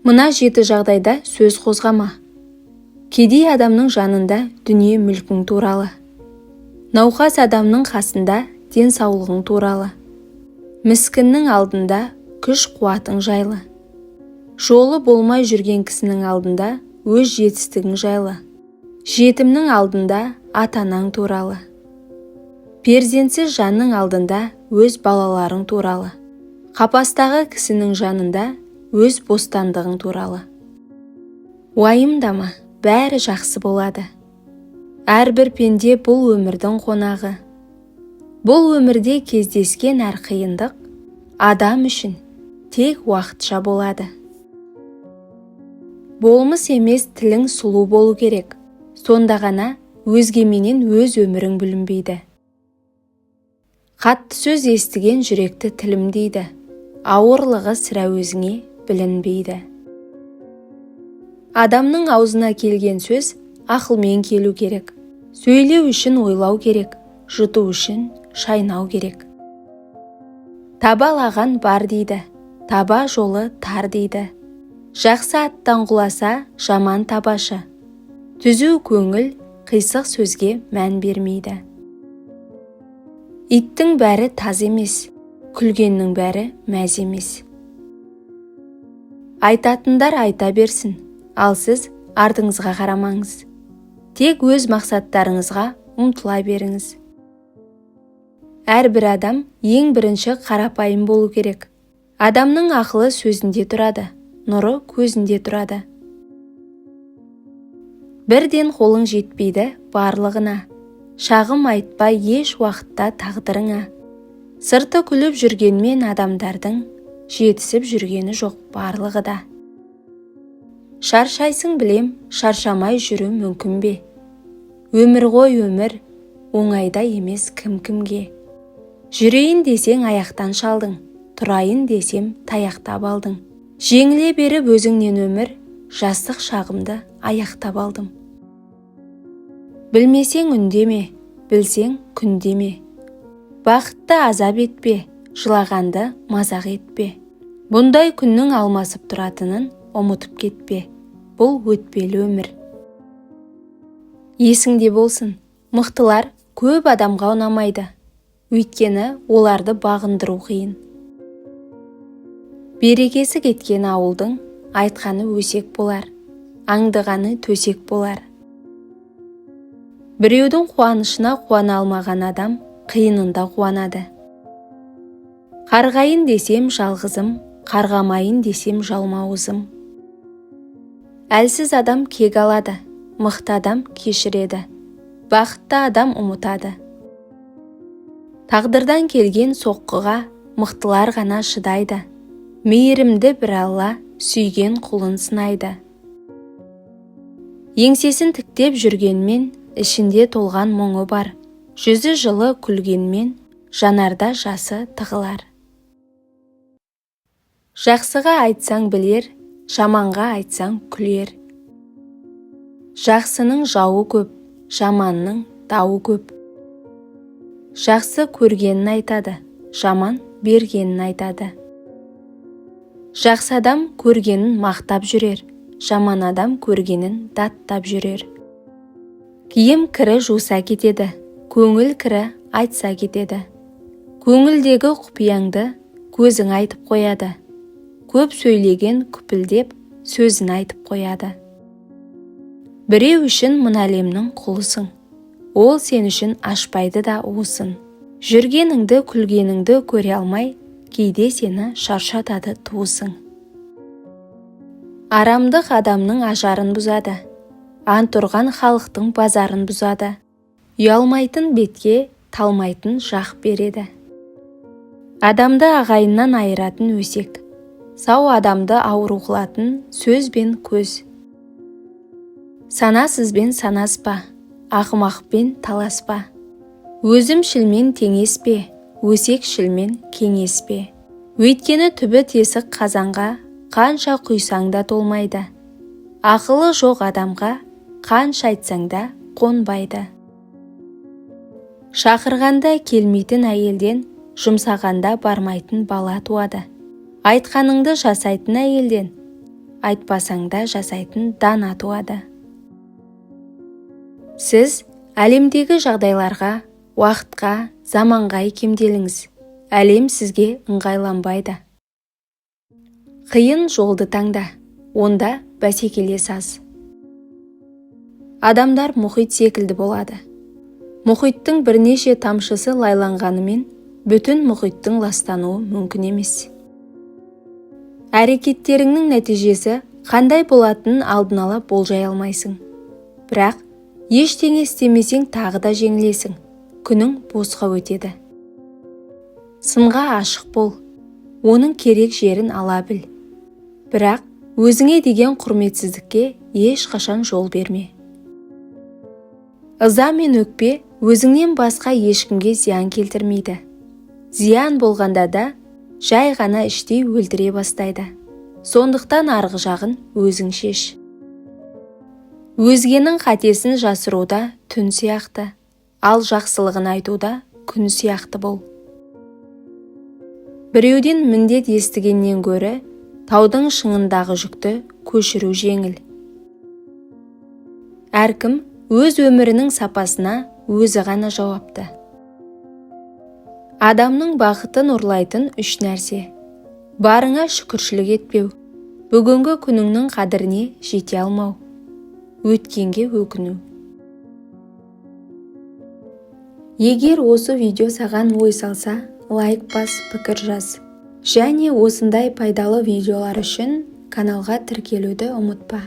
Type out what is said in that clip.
Мына 7 жағдайда сөз қозғама. Кедей адамның жанында дүние мүлкің туралы. Науқас адамның қасында денсаулығың туралы. Міскіннің алдында күш қуатың жайлы. Жолы болмай жүрген кісінің алдында өз жетістігің жайлы. Жетімнің алдында ата-анаң туралы. Перзентсіз жанның алдында өз балаларың туралы. Қапастағы кісінің жанында өз бостандығың туралы. Уайымдама, бәрі жақсы болады. Әрбір пенде бұл өмірдің қонағы. Бұл өмірде кездескен әр қиындық адам үшін тек уақытша болады. Болмыс емес тілің сұлу болу керек. Сонда ғана өзгеменен өз өмірің бүлінбейді. Қатты сөз естіген жүректі тілімдейді. Ауырлығы сірә өзіңе білінбейді. Адамның аузына келген сөз ақылмен келу керек. Сөйлеу үшін ойлау керек, жұту үшін шайнау керек. Табалаған бар дейді, таба жолы тар дейді. Жақсы аттан құласа жаман табашы. Түзу көңіл қисық сөзге мән бермейді. Иттің бәрі таз емес, күлгеннің бәрі мәз емес. Айтатындар айта берсін, ал сіз артыңызға қарамаңыз. Тек өз мақсаттарыңызға ұмтыла беріңіз. Әрбір адам ең бірінші қарапайым болу керек. Адамның ақылы сөзінде тұрады, нұры көзінде тұрады. Бірден қолың жетпейді барлығына. Шағым айтпай еш уақытта тағдырыңа. Сырты күліп жүргенмен адамдардың жетісіп жүргені жоқ барлығы да. Шаршайсың білем, шаршамай жүру мүмкін бе? Өмір ғой өмір, оңайда емес кім-кімге. Жүрейін десең аяқтан шалдың, тұрайын десем таяқтап алдың. Жеңіле беріп өзіңнен өмір, жастық шағымды аяқтап алдым. Білмесең үндеме, білсең күндеме. Бақытты азап етпе, жылағанды мазақ етпе. Бұндай күннің алмасып тұратынын ұмытып кетпе. Бұл өтпелі өмір. Есіңде болсын, мықтылар көп адамға ұнамайды. Өйткені оларды бағындыру қиын. Берекесі кеткен ауылдың айтқаны өсек болар, аңдығаны төсек болар. Біреудің қуанышына қуана алмаған адам қиынында қуанады. Қарғайын десем жалғызым, қарғамайын десем жалмауызым. Әлсіз адам кек алады, мықты адам кешіреді, бақытты адам ұмытады. Тағдырдан келген соққыға мықтылар ғана шыдайды. Мейірімді бір Алла сүйген құлын сынайды. Еңсесін тіктеп жүргенмен ішінде толған мұңы бар. Жүзі жылы күлгенмен жанарда жасы тығылар. Жақсыға айтсаң білер, жаманға айтсаң күлер. Жақсының жауы көп, жаманның дауы көп. Жақсы көргенін айтады, жаман бергенін айтады. Жақсы адам көргенін мақтап жүрер, жаман адам көргенін даттап жүрер. Киім кірі жуса кетеді, көңіл кірі айтса кетеді. Көңілдегі құпияңды көзің айтып қояды. Көп сөйлеген күпілдеп сөзін айтып қояды. Біреу үшін мына әлемнің құлысың. Ол сен үшін ашпайды да уысын. Жүргеніңді күлгеніңді көре алмай, кейде сені шаршатады туысың. Арамдық адамның ажарын бұзады. Ант ұрған халықтың базарын бұзады. Ұялмайтын бетке талмайтын жақ береді. Адамды ағайыннан айыратын өсек. Сау адамды ауру қылатын сөз бен көз. Санасызбен санаспа, ақымақпен таласпа. Өзімшілмен теңеспе, өсекшілмен кеңеспе. Өйткені түбі тесік қазанға қанша құйсаң да толмайды. Ақылы жоқ адамға қанша айтсаң да қонбайды. Шақырғанда келмейтін әйелден жұмсағанда бармайтын бала туады. Айтқаныңды жасайтын әйелден айтпасаң да жасайтын дана туады. Сіз әлемдегі жағдайларға, уақытқа, заманға икемделіңіз. Әлем сізге ыңғайланбайды. Қиын жолды таңда, онда бәсекелес аз. Адамдар мұхит секілді болады. Мұхиттың бірнеше тамшысы лайланғанымен, бүтін мұхиттың ластануы мүмкін емес. Әрекеттеріңнің нәтижесі қандай болатынын алдын ала болжай алмайсың. Бірақ ештеңе істемесең тағы да жеңілесің. Күнің босқа өтеді. Сынға ашық бол. Оның керек жерін ала біл. Бірақ өзіңе деген құрметсіздікке ешқашан жол берме. Ыза мен өкпе өзіңнен басқа ешкімге зиян келтірмейді. Зиян болғанда да жай ғана іштей өлтіре бастайды. Сондықтан арғы жағын өзің шеш. Өзгенің қатесін жасыруда түн сияқты, ал жақсылығын айтуда күн сияқты бол. Біреуден міндет естігеннен гөрі, таудың шыңындағы жүкті көшіру жеңіл. Әркім өз өмірінің сапасына өзі ғана жауапты. Адамның бақытын ұрлайтын 3 нәрсе. Барыңа шүкіршілік етпеу, бүгінгі күніңнің қадіріне жете алмау, өткенге өкіну. Егер осы видео саған ой салса, лайк бас, пікір жаз. Және осындай пайдалы видеолар үшін каналға тіркелуді ұмытпа.